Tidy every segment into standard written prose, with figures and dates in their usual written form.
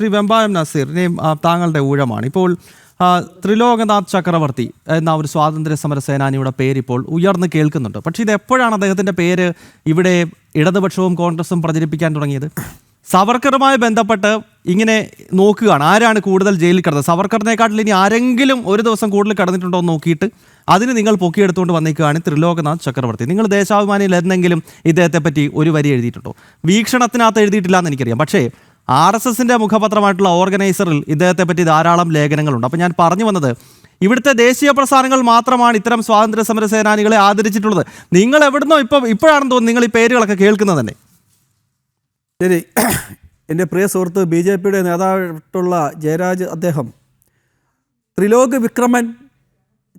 ശ്രീ വെമ്പായം നസീർ, ഇനിയും താങ്കളുടെ ഊഴമാണ്. ഇപ്പോൾ ത്രിലോകനാഥ് ചക്രവർത്തി എന്ന ഒരു സ്വാതന്ത്ര്യ സമര സേനാനിയുടെ പേരിപ്പോൾ ഉയർന്നു കേൾക്കുന്നുണ്ട്. പക്ഷേ ഇത് എപ്പോഴാണ് അദ്ദേഹത്തിൻ്റെ പേര് ഇവിടെ ഇടതുപക്ഷവും കോൺഗ്രസും പ്രചരിപ്പിക്കാൻ തുടങ്ങിയത്? സവർക്കറുമായി ബന്ധപ്പെട്ട് ഇങ്ങനെ നോക്കുകയാണ് ആരാണ് കൂടുതൽ ജയിലിൽ കിടന്നത്. സവർക്കറിനെക്കാട്ടിൽ ഇനി ആരെങ്കിലും ഒരു ദിവസം കൂടുതൽ കിടന്നിട്ടുണ്ടോ എന്ന് നോക്കിയിട്ട് അതിന് നിങ്ങൾ പൊക്കിയെടുത്തുകൊണ്ട് വന്നിരിക്കുകയാണ് ത്രിലോകനാഥ് ചക്രവർത്തി. നിങ്ങൾ ദേശാഭിമാനിയിൽ എന്തെങ്കിലും ഇദ്ദേഹത്തെ പറ്റി ഒരു വരി എഴുതിയിട്ടുണ്ടോ? വീക്ഷണത്തിനകത്ത് എഴുതിയിട്ടില്ല എന്ന് എനിക്കറിയാം. പക്ഷേ RSSന്റെ മുഖപത്രമായിട്ടുള്ള ഓർഗനൈസറിൽ ഇദ്ദേഹത്തെ പറ്റി ധാരാളം ലേഖനങ്ങളുണ്ട്. അപ്പോൾ ഞാൻ പറഞ്ഞു വന്നത്, ഇവിടുത്തെ ദേശീയ പ്രസ്ഥാനങ്ങൾ മാത്രമാണ് ഇത്തരം സ്വാതന്ത്ര്യ സമര സേനാനികളെ ആദരിച്ചിട്ടുള്ളത്. നിങ്ങൾ എവിടുന്നോ ഇപ്പോഴാണെന്ന് തോന്നുന്നു നിങ്ങൾ ഈ പേരുകളൊക്കെ കേൾക്കുന്നത് തന്നെ. ശരി, എൻ്റെ പ്രിയ സുഹൃത്ത് BJPയുടെ നേതാവായിട്ടുള്ള ജയരാജ് അദ്ദേഹം ത്രിലോക് വിക്രമൻ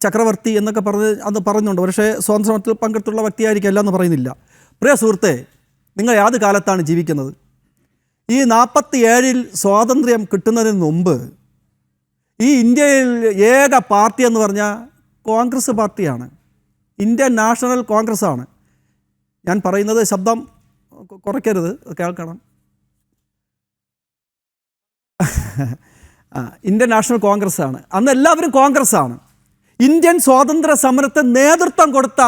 ചക്രവർത്തി എന്നൊക്കെ അന്ന് പറഞ്ഞുണ്ട്. പക്ഷേ സ്വാതന്ത്ര്യ സമരത്തിൽ പങ്കെടുത്തുള്ള വ്യക്തിയായിരിക്കും അല്ല എന്ന് പറയുന്നില്ല. പ്രിയ സുഹൃത്തെ, നിങ്ങൾ ഏത് കാലത്താണ് ജീവിക്കുന്നത്? ഈ 47-ൽ സ്വാതന്ത്ര്യം കിട്ടുന്നതിന് മുമ്പ് ഈ ഇന്ത്യയിൽ ഏക പാർട്ടി എന്ന് പറഞ്ഞാൽ കോൺഗ്രസ് പാർട്ടിയാണ്. ഇന്ത്യൻ നാഷണൽ കോൺഗ്രസ് ആണ്. ഞാൻ പറയുന്നത് ശബ്ദം കുറയ്ക്കരുത്, കേൾക്കണം. ഇന്ത്യൻ നാഷണൽ കോൺഗ്രസ് ആണ്. അന്ന് എല്ലാവരും കോൺഗ്രസ് ആണ്. ഇന്ത്യൻ സ്വാതന്ത്ര്യ സമരത്തെ നേതൃത്വം കൊടുത്ത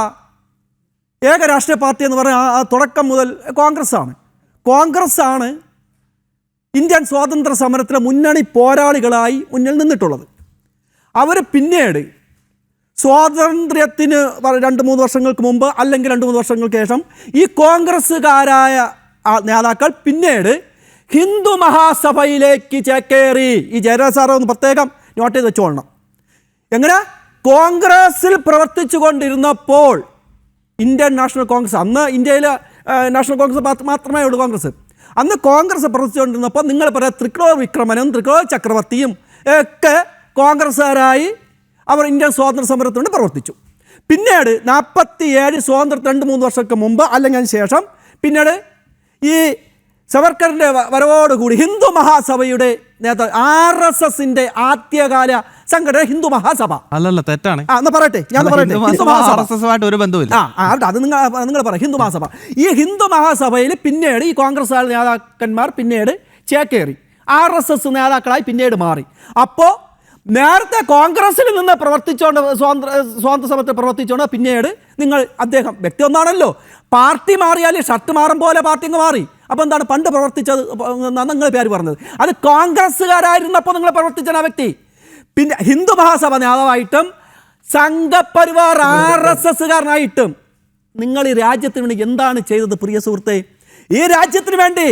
ഏക രാഷ്ട്രീയ പാർട്ടി എന്ന് പറഞ്ഞാൽ ആ തുടക്കം മുതൽ കോൺഗ്രസ് ആണ്. കോൺഗ്രസ് ആണ് ഇന്ത്യൻ സ്വാതന്ത്ര്യ സമരത്തിലെ മുന്നണി പോരാളികളായി മുന്നിൽ നിന്നിട്ടുള്ളത്. അവർ പിന്നീട് സ്വാതന്ത്ര്യത്തിന് 2-3 വർഷങ്ങൾക്ക് മുമ്പ് അല്ലെങ്കിൽ 2-3 വർഷങ്ങൾക്ക് ശേഷം ഈ കോൺഗ്രസ്സുകാരായ നേതാക്കൾ പിന്നീട് ഹിന്ദു മഹാസഭയിലേക്ക് ചേക്കേറി. ഈ ജയരാജ് സാറ് ഒന്ന് പ്രത്യേകം നോട്ട് ചെയ്ത് വെച്ചോളണം. എങ്ങനെ? കോൺഗ്രസ്സിൽ പ്രവർത്തിച്ചു കൊണ്ടിരുന്നപ്പോൾ ഇന്ത്യൻ നാഷണൽ കോൺഗ്രസ്, അന്ന് ഇന്ത്യയിൽ നാഷണൽ കോൺഗ്രസ് മാത്രമേ ഉള്ളൂ കോൺഗ്രസ്. അന്ന് കോൺഗ്രസ് പ്രവർത്തിച്ചുകൊണ്ടിരുന്നപ്പോൾ നിങ്ങൾ പറയാം ത്രിലോക് വിക്രമനും ത്രിലോക് ചക്രവർത്തിയും ഒക്കെ കോൺഗ്രസ്സുകാരായി അവർ ഇന്ത്യൻ സ്വാതന്ത്ര്യ സമരത്തിന് പ്രവർത്തിച്ചു. പിന്നീട് 47 സ്വാതന്ത്ര്യം 2-3 വർഷങ്ങൾക്ക് മുമ്പ് അല്ലെങ്കിൽ അതിന് ശേഷം പിന്നീട് ഈ സവർക്കറിൻ്റെ വരവോടുകൂടി ഹിന്ദു മഹാസഭയുടെ നേതാവ് RSSന്റെ ആദ്യകാല സംഘടന ഹിന്ദു മഹാസഭ. അല്ലല്ല, തെറ്റാണ്. എന്നാ പറയട്ടെ, ഞാൻ പറയട്ടെ. ഒരു ബന്ധമില്ല. അത് നിങ്ങൾ പറയാം. ഹിന്ദു മഹാസഭ, ഈ ഹിന്ദു മഹാസഭയിൽ പിന്നീട് ഈ കോൺഗ്രസ് നേതാക്കന്മാർ പിന്നീട് ചേക്കേറി RSS നേതാക്കളായി പിന്നീട് മാറി. അപ്പോൾ നേരത്തെ കോൺഗ്രസ്സിൽ നിന്ന് പ്രവർത്തിച്ചുകൊണ്ട് സ്വാതന്ത്ര്യ സമരത്തിൽ പ്രവർത്തിച്ചുകൊണ്ട് പിന്നീട് അദ്ദേഹം വ്യക്തി ഒന്നാണല്ലോ, പാർട്ടി മാറിയാൽ ഷർട്ട് മാറും പോലെ പാർട്ടി അങ്ങ് മാറി. അപ്പോൾ എന്താണ് പണ്ട് പ്രവർത്തിച്ചത് നിങ്ങൾ പേര് പറഞ്ഞത്? അത് കോൺഗ്രസ്സുകാരായിരുന്നപ്പോൾ നിങ്ങൾ പ്രവർത്തിച്ച ആ വ്യക്തി പിന്നെ ഹിന്ദു മഹാസഭ നേതാവായിട്ടും സംഘപരിവാർ RSSകാരനായിട്ടും നിങ്ങൾ ഈ രാജ്യത്തിന് വേണ്ടി എന്താണ് ചെയ്തത്? പ്രിയ സുഹൃത്തെ, ഈ രാജ്യത്തിന് വേണ്ടി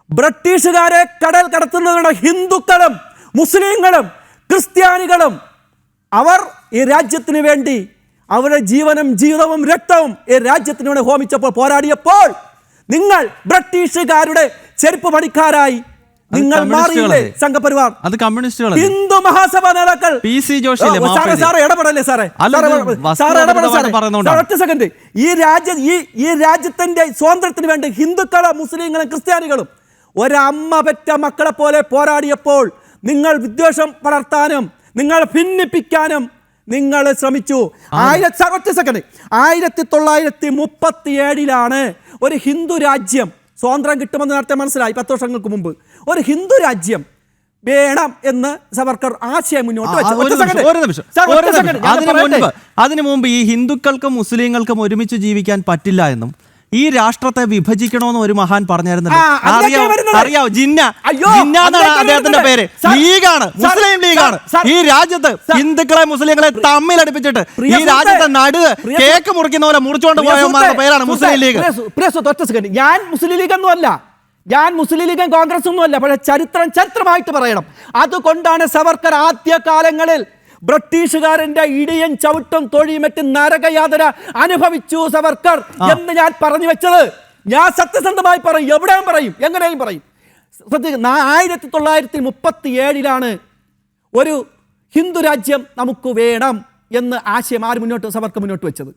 ബ്രിട്ടീഷുകാരെ കടൽ കടത്തുന്നതിനുള്ള ഹിന്ദുക്കളും മുസ്ലിങ്ങളും ക്രിസ്ത്യാനികളും അവർ ഈ രാജ്യത്തിന് വേണ്ടി അവരുടെ ജീവനും ജീവിതവും രക്തവും ഈ രാജ്യത്തിന് വേണ്ടി ഹോമിച്ചപ്പോൾ പോരാടിയപ്പോൾ നിങ്ങൾ ബ്രിട്ടീഷുകാരുടെ ചെരുപ്പ് പണിക്കാരായി നിങ്ങൾ മാറിയില്ലേ? സംഘപരിവാർ, അത് കമ്മ്യൂണിസ്റ്റുകൾ, ഹിന്ദു മഹാസഭ നേതാക്കൾ. സാറേ ഇടപെടല്ലേ സാറേ, ഒറ്റ സെക്കൻഡ്. ഈ രാജ്യത്തിന്റെ സ്വാതന്ത്ര്യത്തിന് വേണ്ടി ഹിന്ദുക്കളും മുസ്ലിങ്ങളും ക്രിസ്ത്യാനികളും ഒരമ്മ പെറ്റ മക്കളെ പോലെ പോരാടിയപ്പോൾ നിങ്ങൾ വിദ്വേഷം വളർത്താനും നിങ്ങൾ ഭിന്നിപ്പിക്കാനും നിങ്ങൾ ശ്രമിച്ചു. 1937 ഒരു ഹിന്ദു രാജ്യം സ്വാതന്ത്ര്യം കിട്ടുമെന്ന് നേരത്തെ മനസ്സിലായി. 10 വർഷങ്ങൾക്ക് മുമ്പ് ഒരു ഹിന്ദു രാജ്യം വേണം എന്ന് സവർക്കർ ആശയം മുന്നോട്ട് വെച്ചു. അതിനു മുമ്പ് ഈ ഹിന്ദുക്കൾക്കും മുസ്ലിങ്ങൾക്കും ഒരുമിച്ച് ജീവിക്കാൻ പറ്റില്ല എന്നും ഈ രാഷ്ട്രത്തെ വിഭജിക്കണമെന്ന് ഒരു മഹാൻ പറഞ്ഞായിരുന്നല്ലോ. അറിയാവോ? ജിന്ന എന്നാണ് അദ്ദേഹത്തിന്റെ പേര്. ലീഗാണ്, മുസ്ലിം ലീഗാണ്. ഈ രാജ്യത്ത് ഹിന്ദുക്കളെ മുസ്ലിങ്ങളെ തമ്മിലടിപ്പിച്ചിട്ട് ഈ രാജ്യത്തെ നടുവ് കേക്ക് മുറിക്കുന്ന പോലെ മുറിച്ചുകൊണ്ട് പോയവന്മാരുടെ പേരാണ് മുസ്ലിം ലീഗ്. ഞാൻ മുസ്ലിം ലീഗ് ഒന്നും അല്ല, ഞാൻ മുസ്ലിം ലീഗും കോൺഗ്രസ് ഒന്നും അല്ല. പക്ഷേ ചരിത്രമായിട്ട് പറയണം. അതുകൊണ്ടാണ് സവർക്കർ ആദ്യകാലങ്ങളിൽ ബ്രിട്ടീഷുകാരന്റെ ഇടിയൻ ചവിട്ടും തൊഴിയുമറ്റ് നരകയാതന അനുഭവിച്ചു സവർക്കർ എന്ന് ഞാൻ പറഞ്ഞു വെച്ചത്. ഞാൻ സത്യസന്ധമായി പറയും, എവിടെയും പറയും, എങ്ങനെയും പറയും. 1937 ഒരു ഹിന്ദു രാജ്യം നമുക്ക് വേണം എന്ന് ആശയം സവർക്കർ മുന്നോട്ട് വെച്ചത്.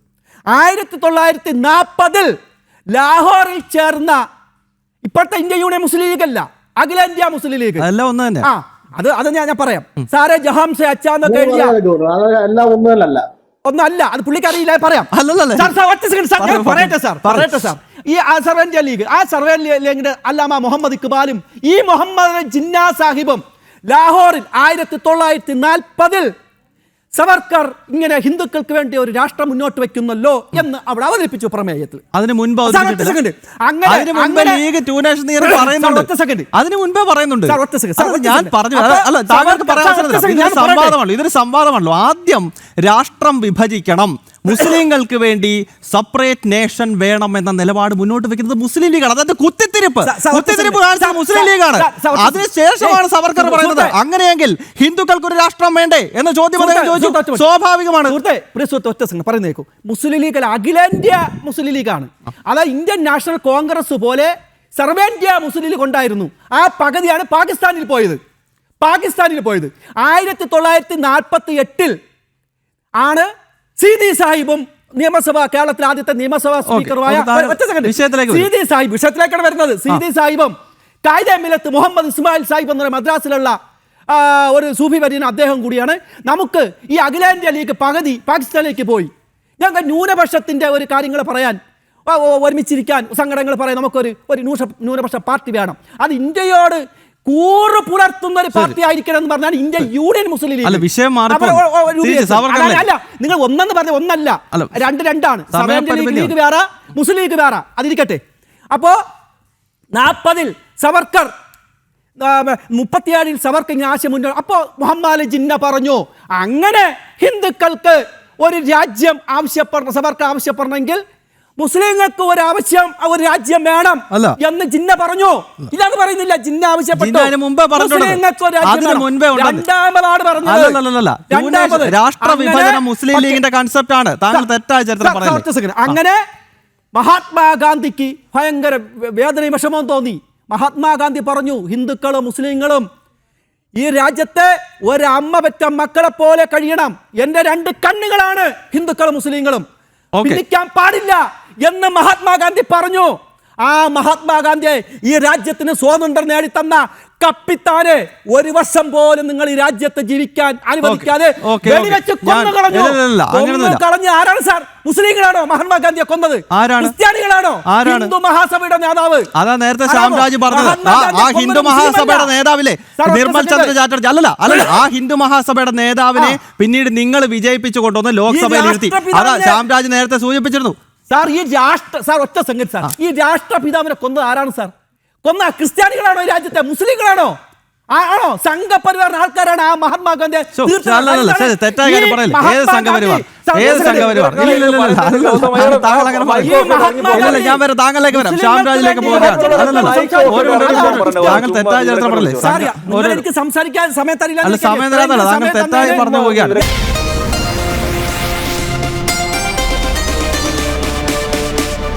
1940 ലാഹോറിൽ ചേർന്ന ഇപ്പോഴത്തെ ഇന്ത്യ യൂണിയൻ മുസ്ലിം ലീഗ് അല്ല, അഖിലേന്ത്യാ മുസ്ലിം ലീഗ് എല്ലാം ഒന്ന് തന്നെ. അത് ഞാൻ പറയാം. സാറേ ജഹാംസെ അച്ചാന്നൊക്കെ എഴുതിയ ഒന്നല്ല, അത് പുള്ളിക്ക് അറിയില്ല, പറയാം. പറയട്ടെ സാർ. ഈ സർവന്ത്യ ലീഗ്, ആ സർവന്ത്യ ലീഗിന്റെ അല്ലാമ മുഹമ്മദ് ഇക്ബാലും ഈ മുഹമ്മദ് ജിന്നാ സാഹിബും ലാഹോറിൽ 1940 സവർക്കർ ഇങ്ങനെ ഹിന്ദുക്കൾക്ക് വേണ്ടി ഒരു രാഷ്ട്രം മുന്നോട്ട് വെക്കുന്നല്ലോ എന്ന് അവിടെ അവതരിപ്പിച്ചു പ്രമേയത്തിൽ. അതിന് മുൻപ് ഇതൊരു സംവാദമാണല്ലോ. ആദ്യം രാഷ്ട്രം വിഭജിക്കണം, മുസ്ലിങ്ങൾക്ക് വേണ്ടി സെപ്പറേറ്റ് നേഷൻ വേണം എന്ന നിലപാട് മുന്നോട്ട് വെക്കുന്നത് മുസ്ലിം ലീഗാണ്. അതായത് കുത്തിത്തിരിപ്പ് കാണിച്ചത് മുസ്ലിം ലീഗാണ്. അതിനുശേഷമാണ് സവർക്കർ പറയുന്നത് അങ്ങനെയെങ്കിൽ ഹിന്ദുക്കൾക്ക് ഒരു രാഷ്ട്രം വേണ്ടേ എന്ന ചോദ്യം സ്വാഭാവികമാണ്. പറയുന്നേക്കും മുസ്ലിം ലീഗ് അഖിലേന്ത്യാ മുസ്ലിം ലീഗാണ്. അതായത് ഇന്ത്യൻ നാഷണൽ കോൺഗ്രസ് പോലെ സർവേന്ത്യാ മുസ്ലിം ലീഗ് ഉണ്ടായിരുന്നു. ആ പകുതിയാണ് പാകിസ്ഥാനിൽ പോയത്. 1948 ആണ് സീതി സാഹിബും കേരളത്തിലെ ആദ്യത്തെ നിയമസഭാ സ്പീക്കറുമായ സീതി സാഹിബ് വിഷയത്തിലേക്കാണ് വരുന്നത്. സീതി സാഹിബും കായിദെ മില്ലത്ത് മുഹമ്മദ് ഇസ്മായിൽ സാഹിബ് എന്ന മദ്രാസിലുള്ള ഒരു സൂഫി വര്യൻ അദ്ദേഹം കൂടിയാണ് നമുക്ക് ഈ അഖിലേന്ത്യാ ലീഗ് പകുതി പാകിസ്ഥാനിലേക്ക് പോയി. ഞങ്ങൾ ന്യൂനപക്ഷത്തിന്റെ ഒരു കാര്യങ്ങൾ പറയാൻ ഒരുമിച്ചിരിക്കാൻ സംഘടനകൾ പറയാൻ നമുക്കൊരു ന്യൂനപക്ഷ പാർട്ടി വേണം. അത് ഇന്ത്യയോട് കൂറ് പുലർത്തുന്ന ഒരു പാർട്ടി ആയിരിക്കണം എന്ന് പറഞ്ഞാൽ ഇന്ത്യ യൂണിയൻ മുസ്ലിം ലീഗ്. അല്ല, നിങ്ങൾ ഒന്നെന്ന് പറഞ്ഞ ഒന്നല്ല, രണ്ടാണ്. ലീഗ് വേറെ, മുസ്ലിം ലീഗ് വേറെ, അതിരിക്കട്ടെ. അപ്പോ 40 സവർക്കർ, 37 സവർക്കർ ഇങ്ങനെ ആശയം മുന്നോട്ട്. അപ്പോ മുഹമ്മദ് ജിന്ന പറഞ്ഞു അങ്ങനെ ഹിന്ദുക്കൾക്ക് ഒരു രാജ്യം സവർക്കർ ആവശ്യപ്പെടണമെങ്കിൽ മുസ്ലിങ്ങൾക്ക് ഒരു രാജ്യം വേണം എന്ന് ജിന്ന പറഞ്ഞു. ഇതാണ് പറയുന്നില്ല, ജിന്ന ആവശ്യപ്പെട്ടു. രാഷ്ട്ര വിഭജനം മുസ്ലിം ലീഗിന്റെ കൺസെപ്റ്റ് ആണ്. താങ്കൾ തെറ്റായ ചരിത്രം പറയുന്നത്. അങ്ങനെ മഹാത്മാഗാന്ധിക്ക് ഭയങ്കര വേദനയും വിഷമവും തോന്നി. മഹാത്മാഗാന്ധി പറഞ്ഞു ഹിന്ദുക്കളും മുസ്ലിങ്ങളും ഈ രാജ്യത്തെ ഒരമ്മ പെറ്റ മക്കളെ പോലെ കഴിയണം. എന്റെ 2 കണ്ണുകളാണ് ഹിന്ദുക്കളും മുസ്ലിങ്ങളും, ഭിന്നിക്കാൻ പാടില്ല എന്ന് മഹാത്മാഗാന്ധി പറഞ്ഞു. ആ മഹാത്മാഗാന്ധിയെ ഈ രാജ്യത്തിന് സ്വാതന്ത്ര്യം നേടിത്തന്ന കപ്പിത്താനെ 1 വർഷം പോലും നിങ്ങൾ ഈ രാജ്യത്ത് ജീവിക്കാൻ അനുവദിക്കാതെ കളഞ്ഞ ആരാണ് സാർ? മുസ്ലിങ്ങളാണോ മഹാത്മാഗാന്ധിയെ കൊന്നത്? ക്രിസ്ത്യാനികളാണോ? ഹിന്ദു മഹാസഭയുടെ നേതാവ്. അതാ നേരത്തെ ശ്യാംരാജ് പറഞ്ഞത്. ആ ഹിന്ദു മഹാസഭയുടെ നേതാവിലെ നിർമ്മൽ ചന്ദ്ര ചാറ്റർജി അല്ല ആ ഹിന്ദു മഹാസഭയുടെ നേതാവിനെ പിന്നീട് നിങ്ങൾ വിജയിപ്പിച്ചു കൊണ്ടുവന്ന് ലോക്സഭയിൽ ഇരുത്തി. അതാ ശ്യാംരാജ് നേരത്തെ സൂചിപ്പിച്ചിരുന്നു. സാർ ഒറ്റ സംഗതി സാർ, ഈ രാഷ്ട്രപിതാവിനെ കൊന്നത് ആരാണ് സാർ? കൊന്ന ക്രിസ്ത്യാനികളാണോ ഈ രാജ്യത്തെ? മുസ്ലിങ്ങളാണോ? ആണോ? സംഘപരിവാറിന്റെ ആൾക്കാരാണ് ആ മഹാത്മാഗാന്ധി. താങ്കളിലേക്ക് വരാം, ശ്യാംരാജിലേക്ക് പോകാം. എനിക്ക് സംസാരിക്കാൻ സമയം തരില്ല. സമയം തരാന്നല്ല, താങ്കൾ തെറ്റായി പറഞ്ഞു പോവുകയാണ്.